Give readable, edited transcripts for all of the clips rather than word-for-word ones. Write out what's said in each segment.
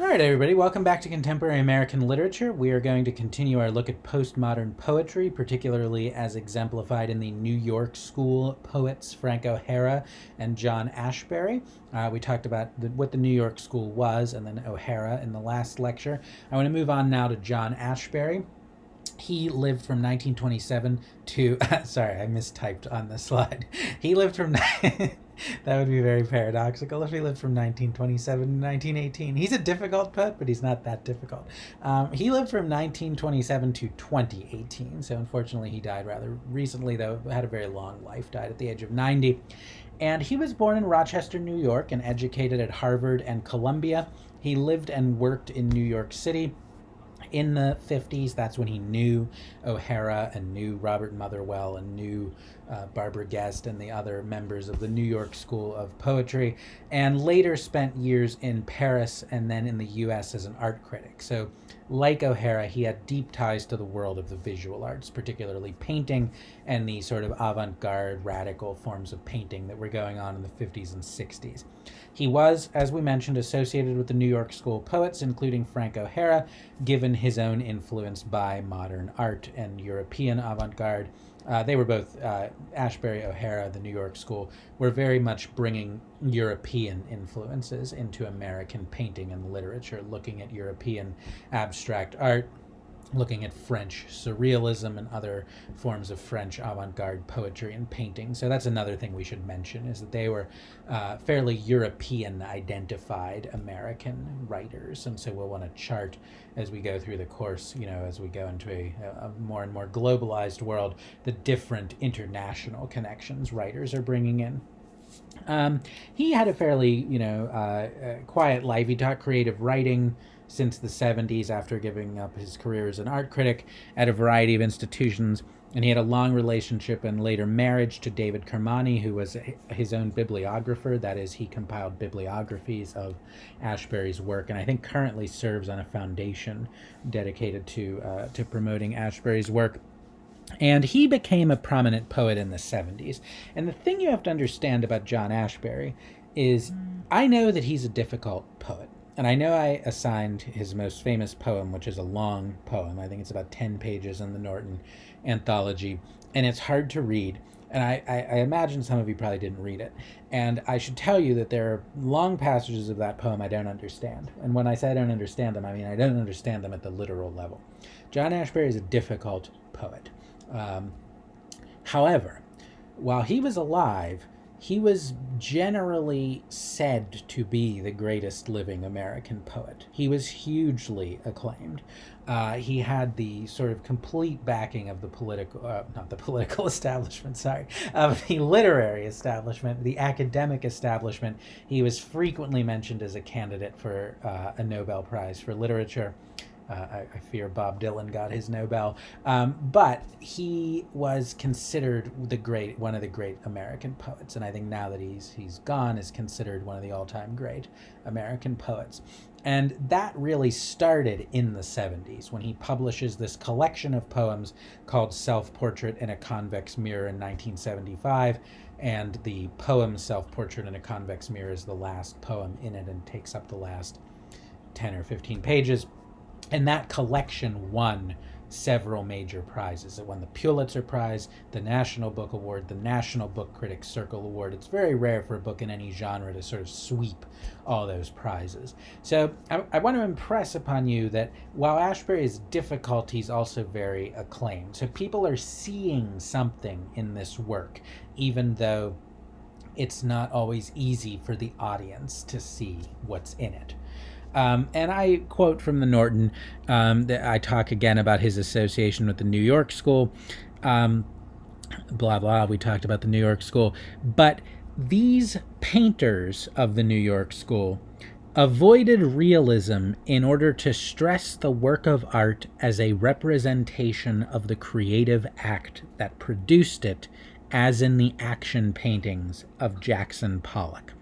All right, everybody, welcome back to Contemporary American Literature. We are going to continue our look at postmodern poetry, particularly as exemplified in the New York School poets Frank O'Hara and John Ashbery. We talked about what the New York School was and then O'Hara in the last lecture. I want to move on now to John Ashbery. He lived from 1927 to sorry, I mistyped on the slide. He lived from that would be very paradoxical if he lived from 1927 to 1918. He's a difficult poet, but he's not that difficult. He lived from 1927 to 2018, so unfortunately he died rather recently, though had a very long life, died at the age of 90. And he was born in Rochester, New York, and educated at Harvard and Columbia. He lived and worked in New York City in the 50s. That's when he knew O'Hara and knew Robert Motherwell and knew Barbara Guest and the other members of the New York School of Poetry, and later spent years in Paris and then in the US as an art critic. So like O'Hara, he had deep ties to the world of the visual arts, particularly painting and the sort of avant-garde radical forms of painting that were going on in the 50s and 60s. He was, as we mentioned, associated with the New York School poets, including Frank O'Hara, given his own influence by modern art and European avant-garde. They were both, Ashbery, O'Hara, the New York School, were very much bringing European influences into American painting and literature, looking at European abstract art, looking at French surrealism and other forms of French avant-garde poetry and painting. So that's another thing we should mention, is that they were fairly European-identified American writers. And so we'll want to chart as we go through the course, as we go into a more and more globalized world, the different international connections writers are bringing in. He had a fairly, quiet life. He taught creative writing since the 70s after giving up his career as an art critic at a variety of institutions. And he had a long relationship and later marriage to David Kermani, who was his own bibliographer. That is, he compiled bibliographies of Ashbery's work, and I think currently serves on a foundation dedicated to promoting Ashbery's work. And he became a prominent poet in the 70s. And the thing you have to understand about John Ashbery is I know that he's a difficult poet. And I know I assigned his most famous poem, which is a long poem. I think it's about 10 pages in the Norton anthology. And it's hard to read. And I imagine some of you probably didn't read it. And I should tell you that there are long passages of that poem I don't understand. And when I say I don't understand them, I mean I don't understand them at the literal level. John Ashbery is a difficult poet. However, while he was alive, he was generally said to be the greatest living American poet. He was hugely acclaimed. He had the sort of complete backing of the not the political establishment, sorry, of the literary establishment, the academic establishment. He was frequently mentioned as a candidate for a Nobel Prize for Literature. I fear Bob Dylan got his Nobel, but he was considered one of the great American poets, and I think now that he's gone, is considered one of the all-time great American poets. And that really started in the 70s when he publishes this collection of poems called Self-Portrait in a Convex Mirror in 1975, and the poem Self-Portrait in a Convex Mirror is the last poem in it and takes up the last 10 or 15 pages. And that collection won several major prizes. It won the Pulitzer Prize, the National Book Award, the National Book Critics Circle Award. It's very rare for a book in any genre to sort of sweep all those prizes. So I want to impress upon you that while Ashbery is difficult, he's also very acclaimed. So people are seeing something in this work, even though it's not always easy for the audience to see what's in it. And I quote from the Norton, that I talk again about his association with the New York School, blah, blah, we talked about the New York School. But these painters of the New York School avoided realism in order to stress the work of art as a representation of the creative act that produced it, as in the action paintings of Jackson Pollock.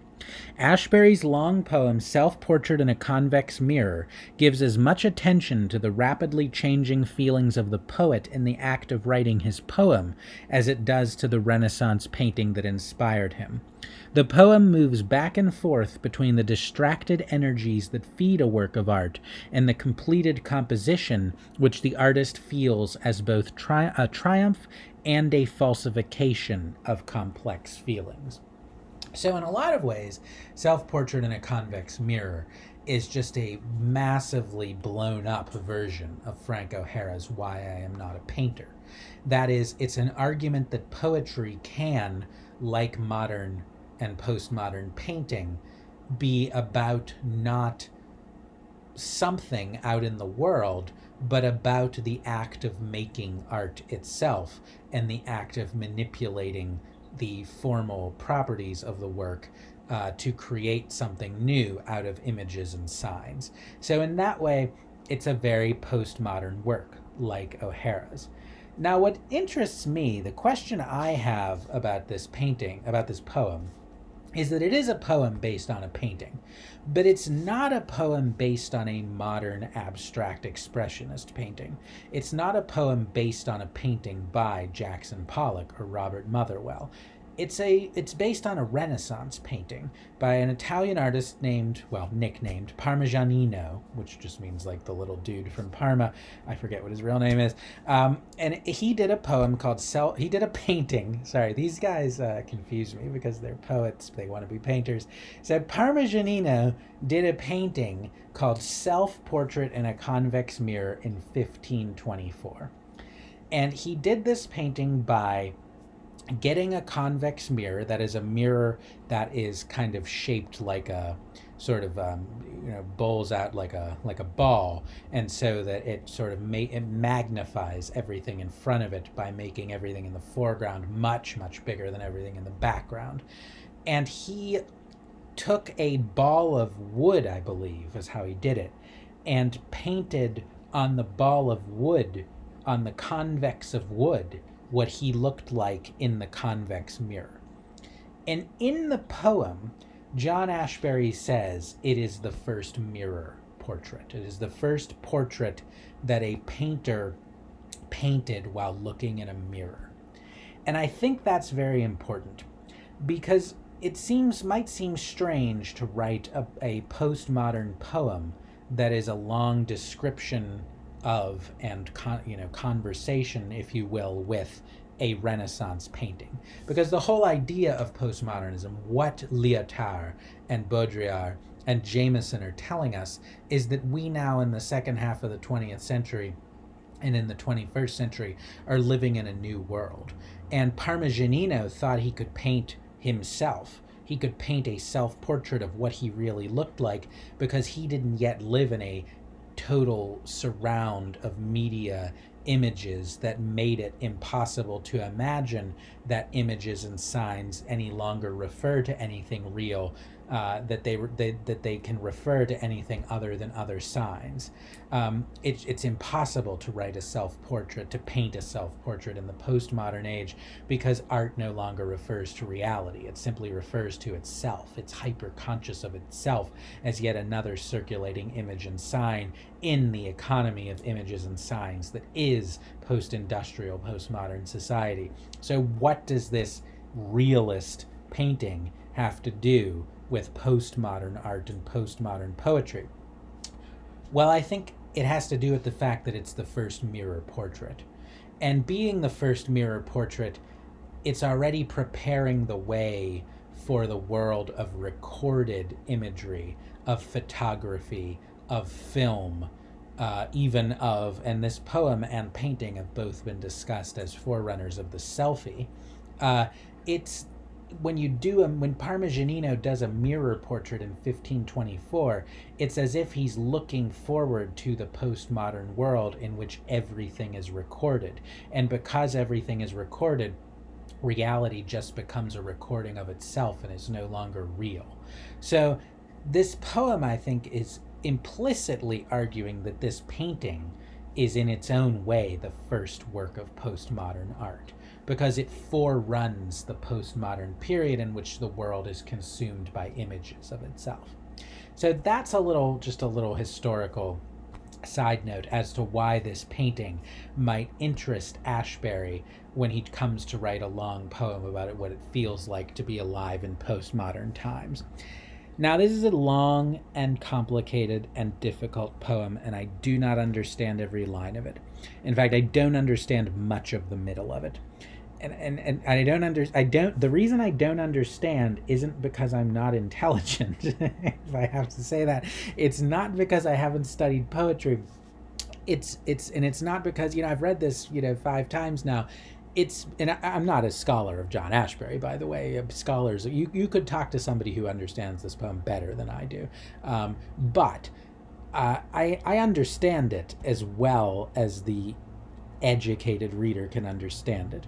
Ashbery's long poem Self-Portrait in a Convex Mirror gives as much attention to the rapidly changing feelings of the poet in the act of writing his poem as it does to the Renaissance painting that inspired him. The poem moves back and forth between the distracted energies that feed a work of art and the completed composition, which the artist feels as both a triumph and a falsification of complex feelings. So in a lot of ways, Self-Portrait in a Convex Mirror is just a massively blown up version of Frank O'Hara's Why I Am Not a Painter. That is, it's an argument that poetry can, like modern and postmodern painting, be about not something out in the world, but about the act of making art itself and the act of manipulating the formal properties of the work to create something new out of images and signs. So in that way, it's a very postmodern work, like O'Hara's. Now, what interests me, the question I have about this painting, about this poem, is that it is a poem based on a painting, but it's not a poem based on a modern abstract expressionist painting. It's not a poem based on a painting by Jackson Pollock or Robert Motherwell. It's based on a Renaissance painting by an Italian artist nicknamed Parmigianino, which just means like the little dude from Parma. I forget what his real name is. And he did a poem called he did a painting. Sorry, these guys confuse me because they're poets. They want to be painters. So Parmigianino did a painting called Self-Portrait in a Convex Mirror in 1524. And he did this painting by getting a convex mirror, that is a mirror that is kind of shaped like a sort of bowls out like a ball, and so that it sort of it magnifies everything in front of it by making everything in the foreground much bigger than everything in the background. And he took a ball of wood, I believe is how he did it, and painted on the ball of wood, on the convex of wood, what he looked like in the convex mirror. And in the poem, John Ashbery says it is the first mirror portrait. It is the first portrait that a painter painted while looking in a mirror. And I think that's very important because it might seem strange to write a postmodern poem that is a long description of and conversation, if you will, with a Renaissance painting. Because the whole idea of postmodernism, what Lyotard and Baudrillard and Jameson are telling us, is that we now in the second half of the 20th century and in the 21st century are living in a new world. And Parmigianino thought he could paint himself. He could paint a self-portrait of what he really looked like because he didn't yet live in a total surround of media images that made it impossible to imagine that images and signs any longer refer to anything real, that they can refer to anything other than other signs. It's impossible to write a self-portrait, to paint a self-portrait in the postmodern age, because art no longer refers to reality. It simply refers to itself. It's hyper-conscious of itself as yet another circulating image and sign in the economy of images and signs that is post-industrial, postmodern society. So what does this realist painting have to do with postmodern art and postmodern poetry? Well, I think it has to do with the fact that it's the first mirror portrait. And being the first mirror portrait, it's already preparing the way for the world of recorded imagery, of photography, of film, and this poem and painting have both been discussed as forerunners of the selfie. When Parmigianino does a mirror portrait in 1524, it's as if he's looking forward to the postmodern world in which everything is recorded. And because everything is recorded, reality just becomes a recording of itself and is no longer real. So this poem, I think, is implicitly arguing that this painting is in its own way the first work of postmodern art, because it foreruns the postmodern period in which the world is consumed by images of itself. So that's just a little historical side note as to why this painting might interest Ashbery when he comes to write a long poem about what it feels like to be alive in postmodern times. Now, this is a long and complicated and difficult poem, and I do not understand every line of it. In fact, I don't understand much of the middle of it. And the reason I don't understand isn't because I'm not intelligent, if I have to say that. It's not because I haven't studied poetry. It's not because, I've read this, 5 times now. I'm not a scholar of John Ashbery, by the way. Scholars, you could talk to somebody who understands this poem better than I do. But I understand it as well as the educated reader can understand it.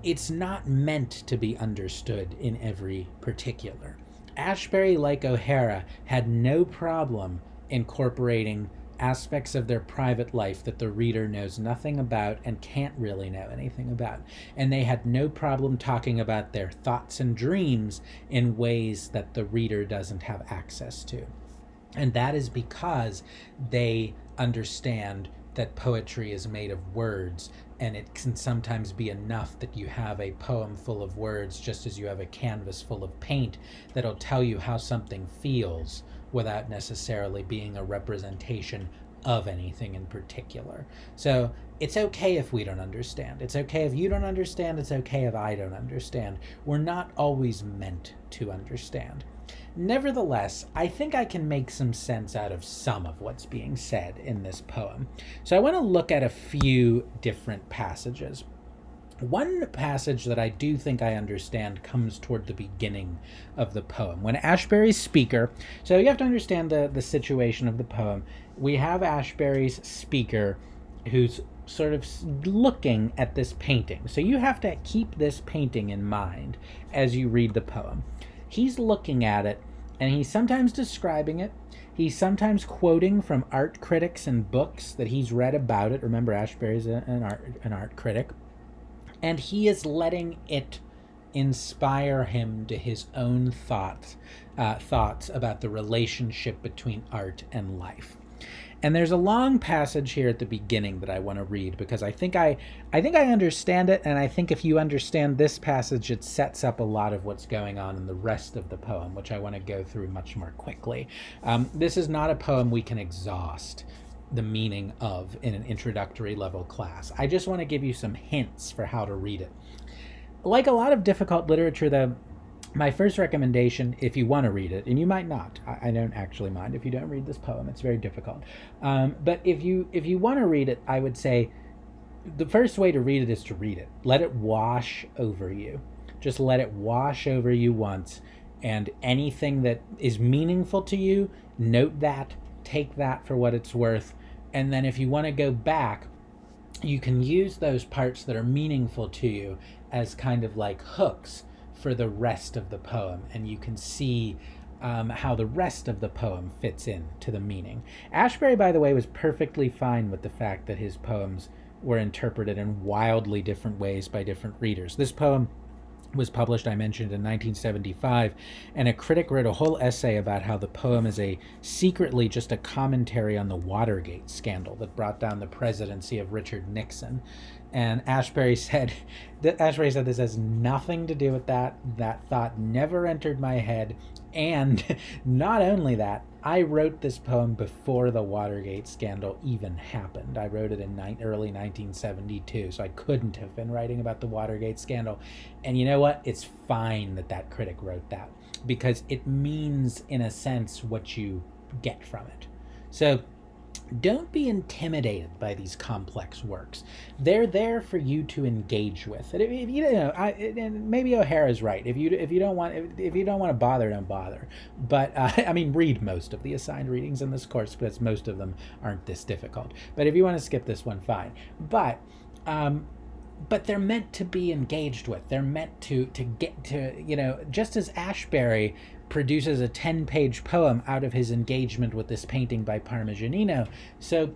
It's not meant to be understood in every particular. Ashbery, like O'Hara, had no problem incorporating aspects of their private life that the reader knows nothing about and can't really know anything about. And they had no problem talking about their thoughts and dreams in ways that the reader doesn't have access to. And that is because they understand that poetry is made of words, and it can sometimes be enough that you have a poem full of words just as you have a canvas full of paint that'll tell you how something feels without necessarily being a representation of anything in particular. So it's okay if we don't understand. It's okay if you don't understand. It's okay if I don't understand. We're not always meant to understand. Nevertheless, I think I can make some sense out of some of what's being said in this poem. So I want to look at a few different passages. One passage that I do think I understand comes toward the beginning of the poem. When Ashbery's speaker, so you have to understand the situation of the poem. We have Ashbery's speaker who's sort of looking at this painting. So you have to keep this painting in mind as you read the poem. He's looking at it, and he's sometimes describing it. He's sometimes quoting from art critics and books that he's read about it. Remember, Ashbery's an art critic. And he is letting it inspire him to his own thoughts about the relationship between art and life. And there's a long passage here at the beginning that I want to read because I think I understand it, and I think if you understand this passage, it sets up a lot of what's going on in the rest of the poem, which I want to go through much more quickly. This is not a poem we can exhaust the meaning of in an introductory level class. I just want to give you some hints for how to read it. Like a lot of difficult literature, though, my first recommendation, if you want to read it, and you might not, I don't actually mind if you don't read this poem, it's very difficult. But if you want to read it, I would say the first way to read it is to read it. Let it wash over you. Just let it wash over you once, and anything that is meaningful to you, note that, take that for what it's worth, and then if you want to go back, you can use those parts that are meaningful to you as kind of like hooks for the rest of the poem, and you can see how the rest of the poem fits in to the meaning. Ashbery, by the way, was perfectly fine with the fact that his poems were interpreted in wildly different ways by different readers. This poem was published, I mentioned, in 1975, and a critic wrote a whole essay about how the poem is secretly just a commentary on the Watergate scandal that brought down the presidency of Richard Nixon. And Ashbery said this has nothing to do with that. That thought never entered my head. And not only that, I wrote this poem before the Watergate scandal even happened. I wrote it in early 1972, so I couldn't have been writing about the Watergate scandal. And you know what? It's fine that critic wrote that, because it means, in a sense, what you get from it. So don't be intimidated by these complex works. They're there for you to engage with. And if you know, and maybe O'Hara's right. If you don't want to bother, don't bother. But I mean, read most of the assigned readings in this course, because most of them aren't this difficult. But if you want to skip this one, fine. But they're meant to be engaged with. They're meant to get to, just as Ashbery produces a 10-page poem out of his engagement with this painting by Parmigianino. So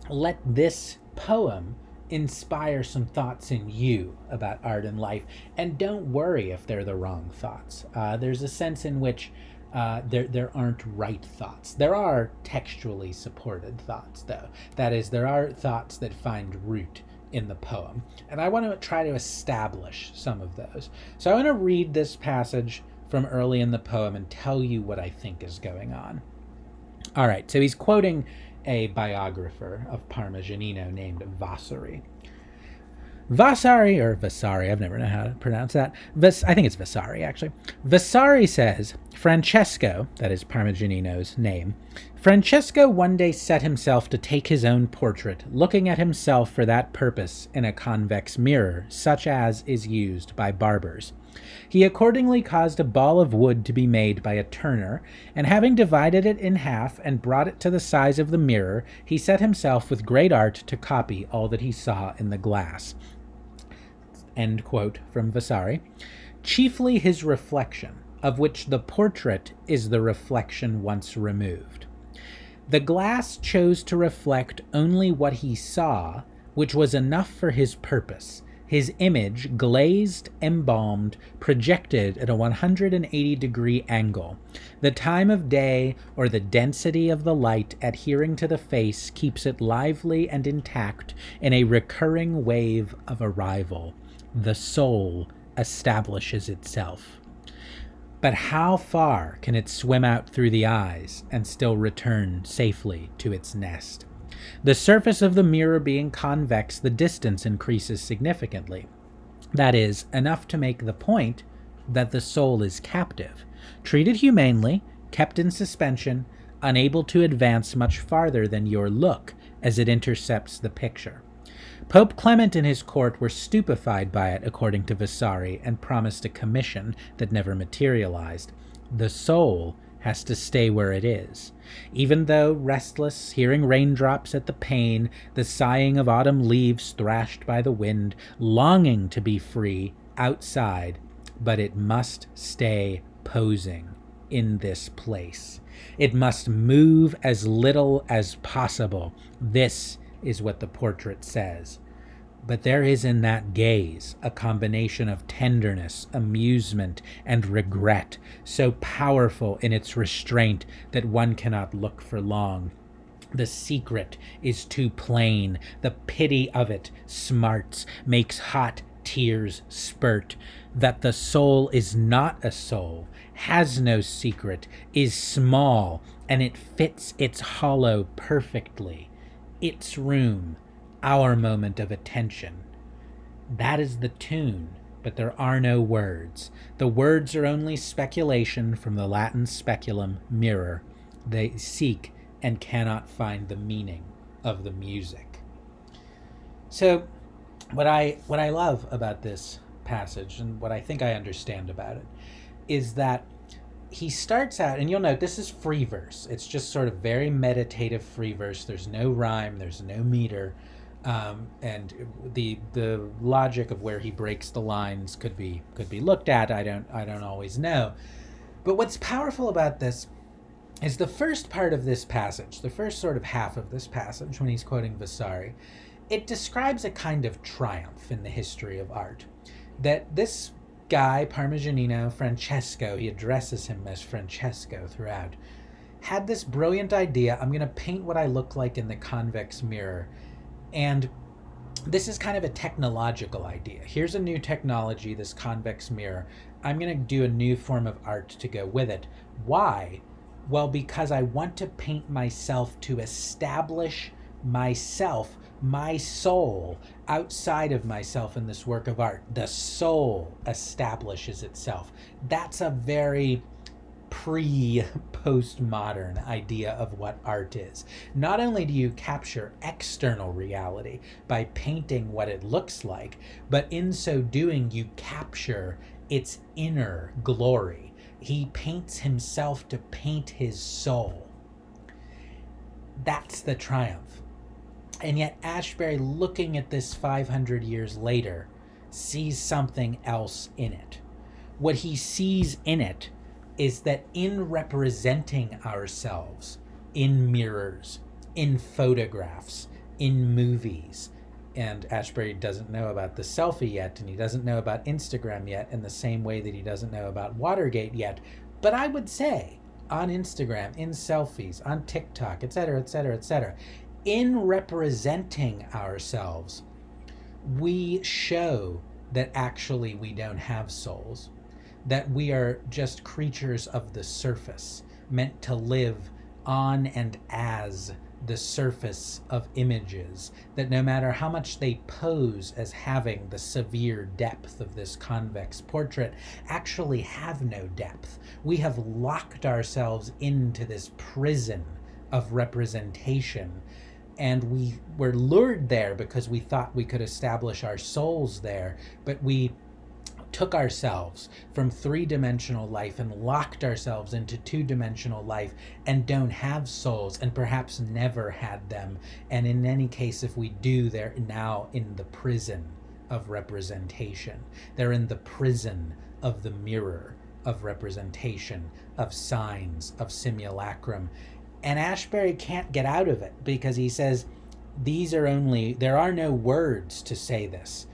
let this poem inspire some thoughts in you about art and life. And don't worry if they're the wrong thoughts. There's a sense in which there aren't right thoughts. There are textually supported thoughts, though. That is, there are thoughts that find root in the poem. And I want to try to establish some of those. So I want to read this passage from early in the poem and tell you what I think is going on. All right, so he's quoting a biographer of Parmigianino named Vasari. Vasari, or Vasari, I've never known how to pronounce that. I think it's Vasari, actually. Vasari says, Francesco, that is Parmigianino's name, Francesco one day set himself to take his own portrait, looking at himself for that purpose in a convex mirror, such as is used by barbers. He accordingly caused a ball of wood to be made by a turner, and having divided it in half and brought it to the size of the mirror, he set himself with great art to copy all that he saw in the glass. End quote from Vasari. Chiefly his reflection, of which the portrait is the reflection once removed. The glass chose to reflect only what he saw, which was enough for his purpose. His image, glazed, embalmed, projected at a 180-degree angle. The time of day or the density of the light adhering to the face keeps it lively and intact in a recurring wave of arrival. The soul establishes itself. But how far can it swim out through the eyes and still return safely to its nest? The surface of the mirror being convex, the distance increases significantly. That is, enough to make the point that the soul is captive, treated humanely, kept in suspension, unable to advance much farther than your look as it intercepts the picture. Pope Clement and his court were stupefied by it, according to Vasari, and promised a commission that never materialized. The soul has to stay where it is. Even though restless, hearing raindrops at the pane, the sighing of autumn leaves thrashed by the wind, longing to be free outside, but it must stay posing in this place. It must move as little as possible. This is what the portrait says. But there is in that gaze a combination of tenderness, amusement, and regret, so powerful in its restraint that one cannot look for long. The secret is too plain. The pity of it smarts, makes hot tears spurt. That the soul is not a soul, has no secret, is small, and it fits its hollow perfectly. Its room, our moment of attention. That is the tune, but there are no words. The words are only speculation from the Latin speculum, mirror. They seek and cannot find the meaning of the music. So, what I love about this passage, and what I think I understand about it, is that he starts out, and you'll note this is free verse. It's just sort of very meditative free verse. There's no rhyme, there's no meter, and the logic of where he breaks the lines could be looked at. I don't always know. But what's powerful about this is the first part of this passage, the first sort of half of this passage, when he's quoting Vasari, it describes a kind of triumph in the history of art. That this guy, Parmigianino, Francesco, he addresses him as Francesco throughout, had this brilliant idea: I'm going to paint what I look like in the convex mirror. And this is kind of a technological idea. Here's a new technology, this convex mirror. I'm going to do a new form of art to go with it. Why? Well, because I want to paint myself to establish myself, my soul, outside of myself in this work of art. The soul establishes itself. That's a very pre-postmodern idea of what art is. Not only do you capture external reality by painting what it looks like, but in so doing you capture its inner glory. He paints himself to paint his soul. That's the triumph. And yet Ashbery, looking at this 500 years later, sees something else in it. What he sees in it is that in representing ourselves in mirrors, in photographs, in movies, And Ashbery doesn't know about the selfie yet, and he doesn't know about Instagram yet in the same way that he doesn't know about Watergate yet. But I would say on Instagram, in selfies, on TikTok, etc., etc., etc., in representing ourselves, we show that actually we don't have souls, that we are just creatures of the surface, meant to live on and as the surface of images, that no matter how much they pose as having the severe depth of this convex portrait, actually have no depth. We have locked ourselves into this prison of representation, and we were lured there because we thought we could establish our souls there, but we took ourselves from three-dimensional life and locked ourselves into two-dimensional life and don't have souls, and perhaps never had them. And in any case, if we do, they're now in the prison of representation. They're in the prison of the mirror of representation, of signs, of simulacrum. And Ashbery can't get out of it because he says, there are no words to say this.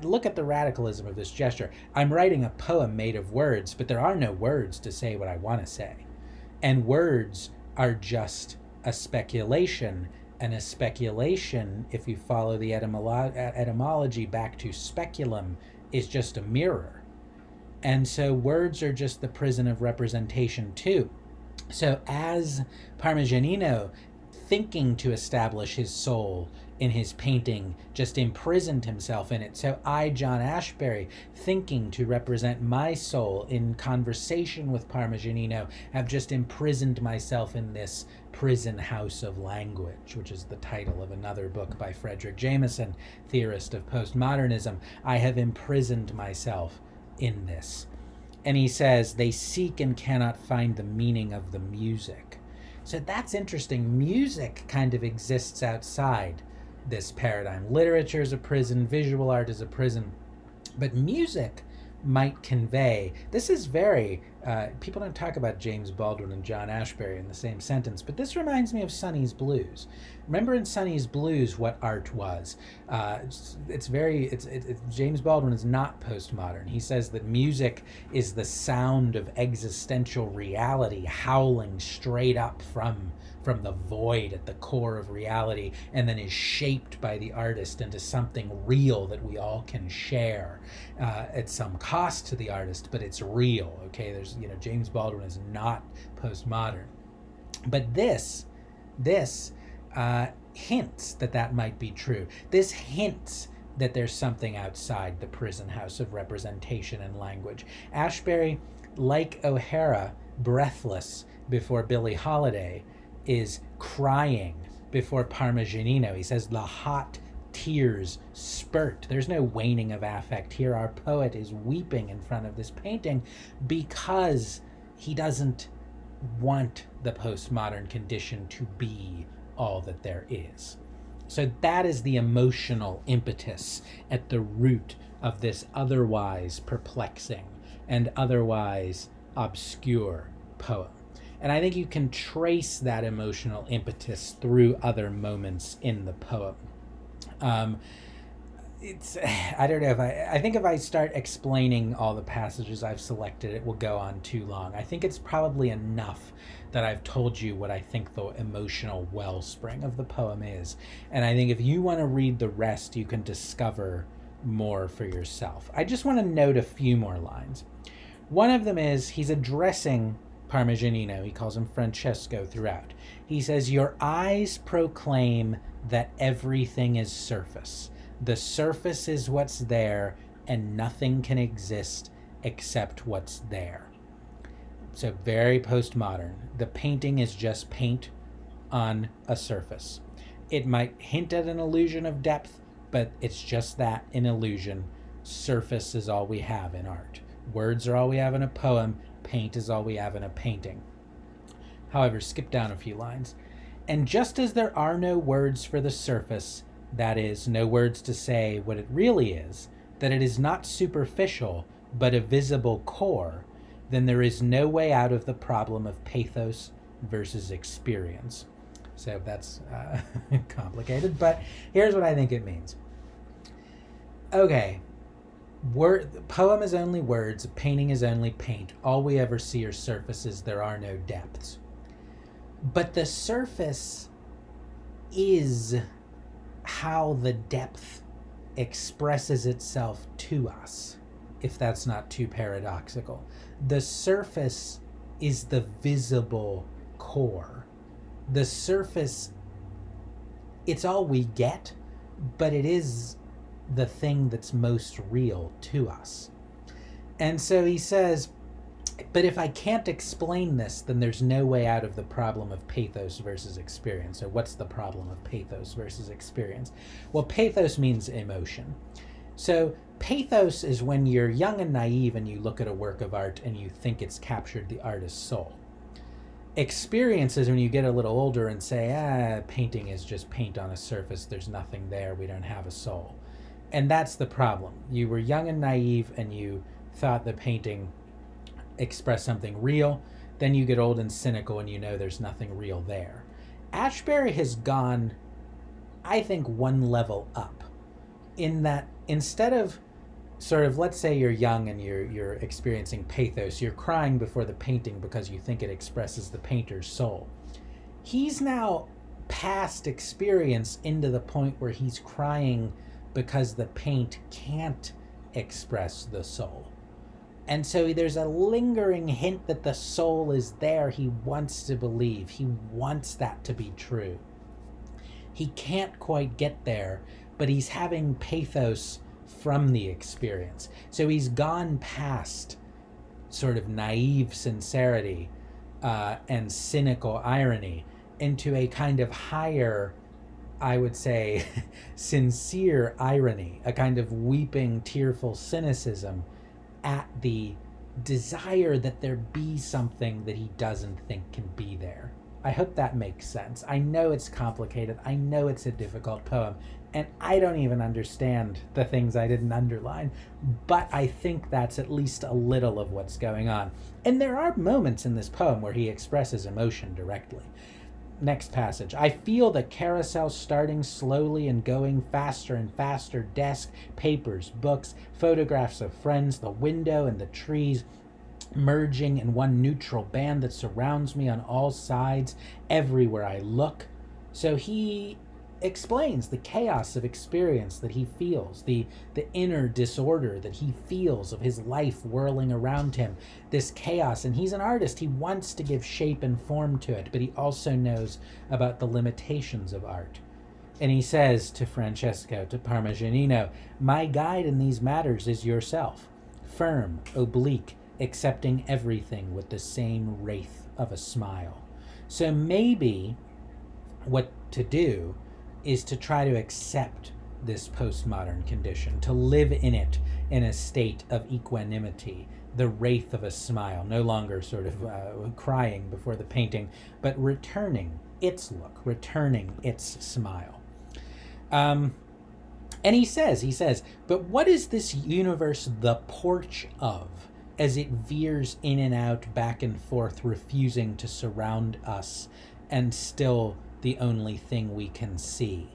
Look at the radicalism of this gesture. I'm writing a poem made of words, but there are no words to say what I want to say. And words are just a speculation. And a speculation, if you follow the etymology back to speculum, is just a mirror. And so words are just the prison of representation too. So as Parmigianino, thinking to establish his soul in his painting, just imprisoned himself in it, so I, John Ashbery, thinking to represent my soul in conversation with Parmigianino, have just imprisoned myself in this prison house of language, which is the title of another book by Frederick Jameson, theorist of postmodernism. I have imprisoned myself in this. And he says, they seek and cannot find the meaning of the music. So that's interesting. Music kind of exists outside this paradigm. Literature is a prison, visual art is a prison, but music might convey. This is very, people don't talk about James Baldwin and John Ashbery in the same sentence, but this reminds me of Sonny's Blues. Remember in Sonny's Blues what art was? James Baldwin is not postmodern. He says that music is the sound of existential reality howling straight up from the void at the core of reality, and then is shaped by the artist into something real that we all can share at some cost to the artist, but it's real. Okay, James Baldwin is not postmodern, but this hints that might be true. This hints that there's something outside the prison house of representation and language. Ashbery, like O'Hara, breathless before Billie Holiday, is crying before Parmigianino. He says the hot tears spurt. There's no waning of affect here. Our poet is weeping in front of this painting because he doesn't want the postmodern condition to be all that there is. So that is the emotional impetus at the root of this otherwise perplexing and otherwise obscure poem. And I think you can trace that emotional impetus through other moments in the poem. I don't know I think if I start explaining all the passages I've selected, it will go on too long. I think it's probably enough that I've told you what I think the emotional wellspring of the poem is. And I think if you want to read the rest, you can discover more for yourself. I just want to note a few more lines. One of them is he's addressing Parmigianino. He calls him Francesco throughout. He says, your eyes proclaim that everything is surface. The surface is what's there, and nothing can exist except what's there. So very postmodern. The painting is just paint on a surface. It might hint at an illusion of depth, but it's just that, an illusion. Surface is all we have in art. Words are all we have in a poem. Paint is all we have in a painting. However, skip down a few lines. And just as there are no words for the surface, that is, no words to say what it really is, that it is not superficial, but a visible core, then there is no way out of the problem of pathos versus experience. So that's complicated, but here's what I think it means. Okay, poem is only words, painting is only paint. All we ever see are surfaces, there are no depths. But the surface is how the depth expresses itself to us, if that's not too paradoxical. The surface is the visible core. The surface, it's all we get, but it is the thing that's most real to us. And so he says, but if I can't explain this, then there's no way out of the problem of pathos versus experience. Or what's the problem of pathos versus experience? Well, pathos means emotion. So pathos is when you're young and naive and you look at a work of art and you think it's captured the artist's soul. Experience is when you get a little older and say, painting is just paint on a surface. There's nothing there. We don't have a soul. And that's the problem. You were young and naive and you thought the painting expressed something real. Then you get old and cynical and you know there's nothing real there. Ashbery has gone, I think, one level up in that instead of sort of, let's say you're young and you're experiencing pathos, you're crying before the painting because you think it expresses the painter's soul. He's now past experience into the point where he's crying because the paint can't express the soul. And so there's a lingering hint that the soul is there. He wants to believe. He wants that to be true. He can't quite get there, but he's having pathos from the experience. So he's gone past sort of naive sincerity and cynical irony into a kind of higher, I would say, sincere irony, a kind of weeping, tearful cynicism at the desire that there be something that he doesn't think can be there. I hope that makes sense. I know it's complicated. I know it's a difficult poem. And I don't even understand the things I didn't underline. But I think that's at least a little of what's going on. And there are moments in this poem where he expresses emotion directly. Next passage. I feel the carousel starting slowly and going faster and faster. Desk, papers, books, photographs of friends, the window and the trees merging in one neutral band that surrounds me on all sides, everywhere I look. So he explains the chaos of experience that he feels, the inner disorder that he feels of his life whirling around him, this chaos. And he's an artist. He wants to give shape and form to it, but he also knows about the limitations of art. And he says to Francesco, to Parmigianino, my guide in these matters is yourself, firm, oblique, accepting everything with the same wraith of a smile. So maybe what to do is to try to accept this postmodern condition, to live in it in a state of equanimity, the wraith of a smile, no longer sort of crying before the painting, but returning its look, returning its smile. And he says, but what is this universe the porch of, as it veers in and out, back and forth, refusing to surround us, and still the only thing we can see?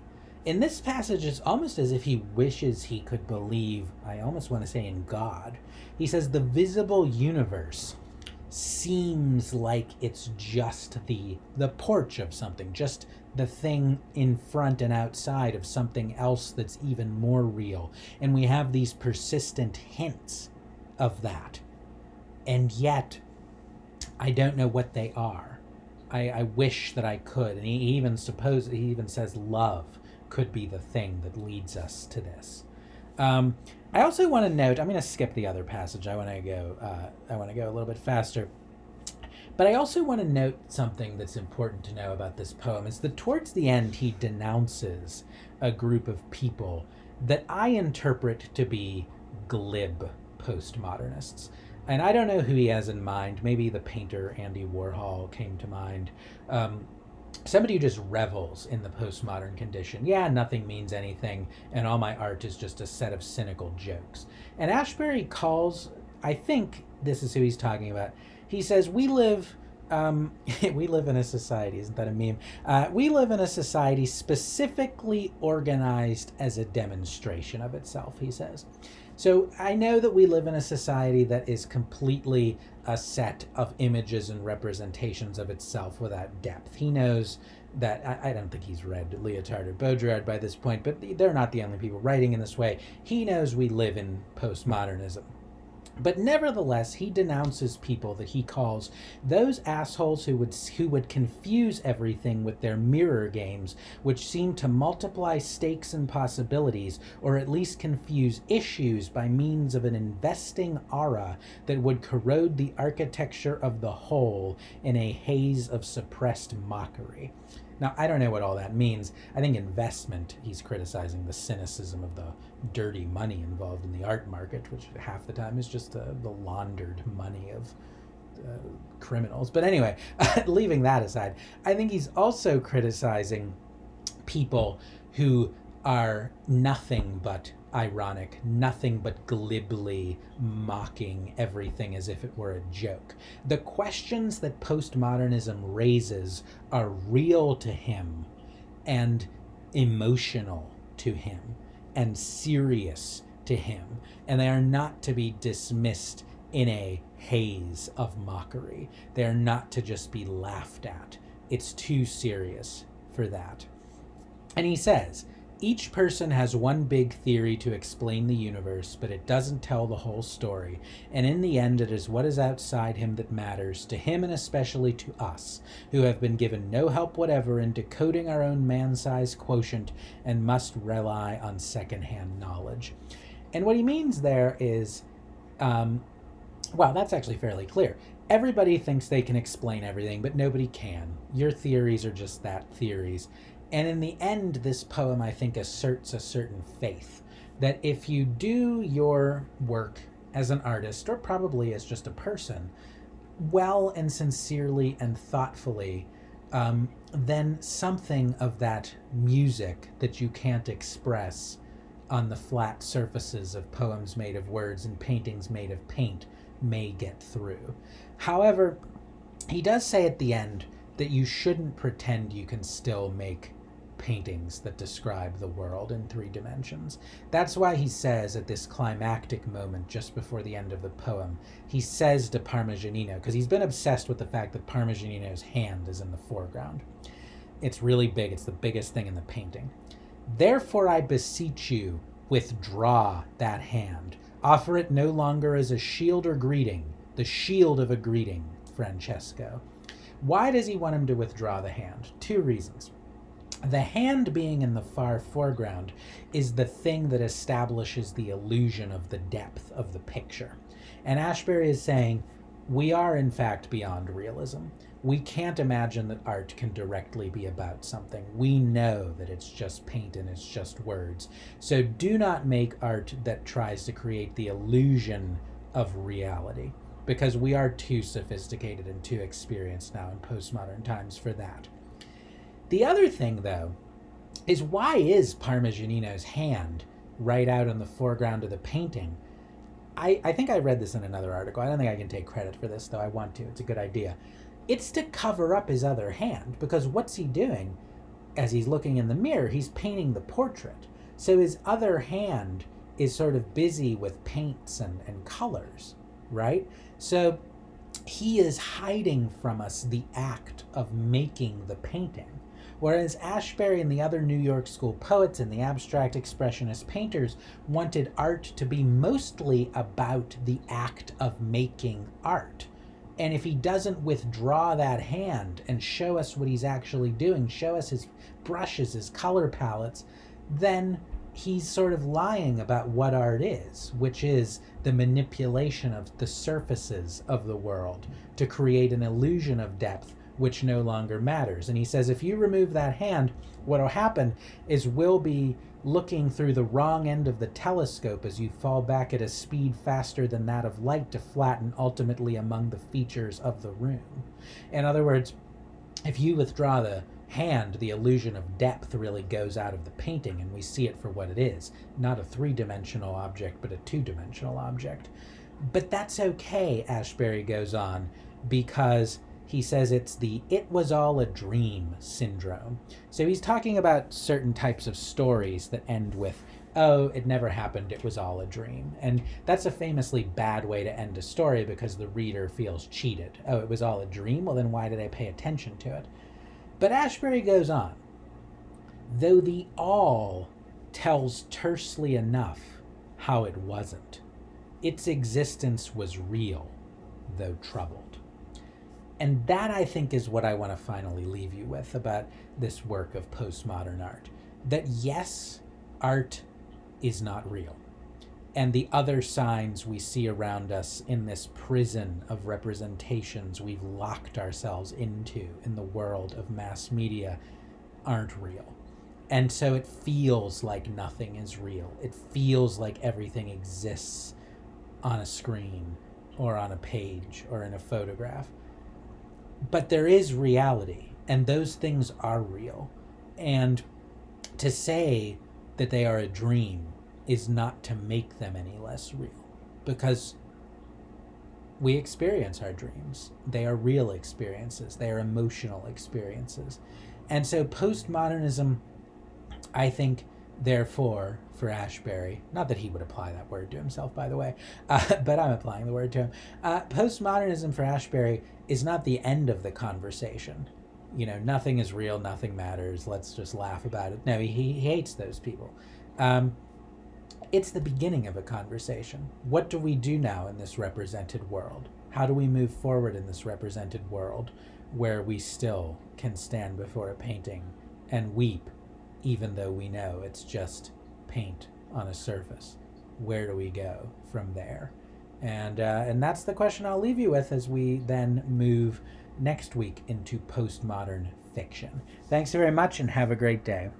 In this passage, it's almost as if he wishes he could believe, I almost want to say in God. He says the visible universe seems like it's just the porch of something, just the thing in front and outside of something else that's even more real. And we have these persistent hints of that. And yet, I don't know what they are. I wish that I could. And he even says love could be the thing that leads us to this. I also want to note, I'm going to skip the other passage. I want to go a little bit faster. But I also want to note something that's important to know about this poem is that towards the end he denounces a group of people that I interpret to be glib postmodernists. And I don't know who he has in mind. Maybe the painter Andy Warhol came to mind. Somebody who just revels in the postmodern condition. Yeah, nothing means anything, and all my art is just a set of cynical jokes. And Ashbery calls, I think this is who he's talking about. He says, we live We live in a society, isn't that a meme? We live in a society specifically organized as a demonstration of itself, he says. So I know that we live in a society that is completely a set of images and representations of itself without depth. He knows that, I don't think he's read Lyotard or Baudrillard by this point, but they're not the only people writing in this way. He knows we live in postmodernism. But nevertheless, he denounces people that he calls those assholes who would confuse everything with their mirror games, which seem to multiply stakes and possibilities, or at least confuse issues by means of an investing aura that would corrode the architecture of the whole in a haze of suppressed mockery. Now, I don't know what all that means. I think investment, he's criticizing the cynicism of the dirty money involved in the art market, which half the time is just the laundered money of criminals. But anyway, leaving that aside, I think he's also criticizing people who are nothing but ironic, nothing but glibly mocking everything as if it were a joke. The questions that postmodernism raises are real to him and emotional to him and serious to him, and they are not to be dismissed in a haze of mockery. They are not to just be laughed at. It's too serious for that. And he says, each person has one big theory to explain the universe, but it doesn't tell the whole story. And in the end, it is what is outside him that matters, to him and especially to us, who have been given no help whatever in decoding our own man-sized quotient and must rely on second-hand knowledge. And what he means there is, well, that's actually fairly clear. Everybody thinks they can explain everything, but nobody can. Your theories are just that, theories. And in the end, this poem, I think, asserts a certain faith that if you do your work as an artist, or probably as just a person, well and sincerely and thoughtfully, then something of that music that you can't express on the flat surfaces of poems made of words and paintings made of paint may get through. However, he does say at the end that you shouldn't pretend you can still make paintings that describe the world in 3 dimensions. That's why he says at this climactic moment just before the end of the poem, he says to Parmigianino, because he's been obsessed with the fact that Parmigianino's hand is in the foreground. It's really big. It's the biggest thing in the painting. Therefore, I beseech you, withdraw that hand. Offer it no longer as a shield or greeting, the shield of a greeting, Francesco. Why does he want him to withdraw the hand? 2 reasons. The hand being in the far foreground is the thing that establishes the illusion of the depth of the picture. And Ashbery is saying, we are in fact beyond realism. We can't imagine that art can directly be about something. We know that it's just paint and it's just words. So do not make art that tries to create the illusion of reality, because we are too sophisticated and too experienced now in postmodern times for that. The other thing, though, is why is Parmigianino's hand right out in the foreground of the painting? I think I read this in another article. I don't think I can take credit for this, though I want to. It's a good idea. It's to cover up his other hand, because what's he doing? As he's looking in the mirror, he's painting the portrait. So his other hand is sort of busy with paints and colors, right? So he is hiding from us the act of making the painting. Whereas Ashbery and the other New York School poets and the abstract expressionist painters wanted art to be mostly about the act of making art. And if he doesn't withdraw that hand and show us what he's actually doing, show us his brushes, his color palettes, then he's sort of lying about what art is, which is the manipulation of the surfaces of the world to create an illusion of depth which no longer matters. And he says, if you remove that hand, what'll happen is we'll be looking through the wrong end of the telescope as you fall back at a speed faster than that of light to flatten ultimately among the features of the room. In other words, if you withdraw the hand, the illusion of depth really goes out of the painting and we see it for what it is, not a 3-dimensional object, but a 2-dimensional object. But that's okay, Ashbery goes on, because he says it's the "it was all a dream" syndrome. So he's talking about certain types of stories that end with, "oh, it never happened, it was all a dream." And that's a famously bad way to end a story because the reader feels cheated. "Oh, it was all a dream? Well, then why did I pay attention to it?" But Ashbery goes on. Though the all tells tersely enough how it wasn't, its existence was real, though troubled. And that, I think, is what I want to finally leave you with about this work of postmodern art. That yes, art is not real. And the other signs we see around us in this prison of representations we've locked ourselves into in the world of mass media aren't real. And so it feels like nothing is real. It feels like everything exists on a screen or on a page or in a photograph. But there is reality, and those things are real. And to say that they are a dream is not to make them any less real, because we experience our dreams. They are real experiences. They are emotional experiences. And so postmodernism, I think, therefore, for Ashbery, not that he would apply that word to himself, by the way, but I'm applying the word to him. Postmodernism for Ashbery is not the end of the conversation. You know, nothing is real, nothing matters, let's just laugh about it. No, he hates those people. It's the beginning of a conversation. What do we do now in this represented world? How do we move forward in this represented world where we still can stand before a painting and weep, even though we know it's just paint on a surface? Where do we go from there? And that's the question I'll leave you with as we then move next week into postmodern fiction. Thanks very much and have a great day.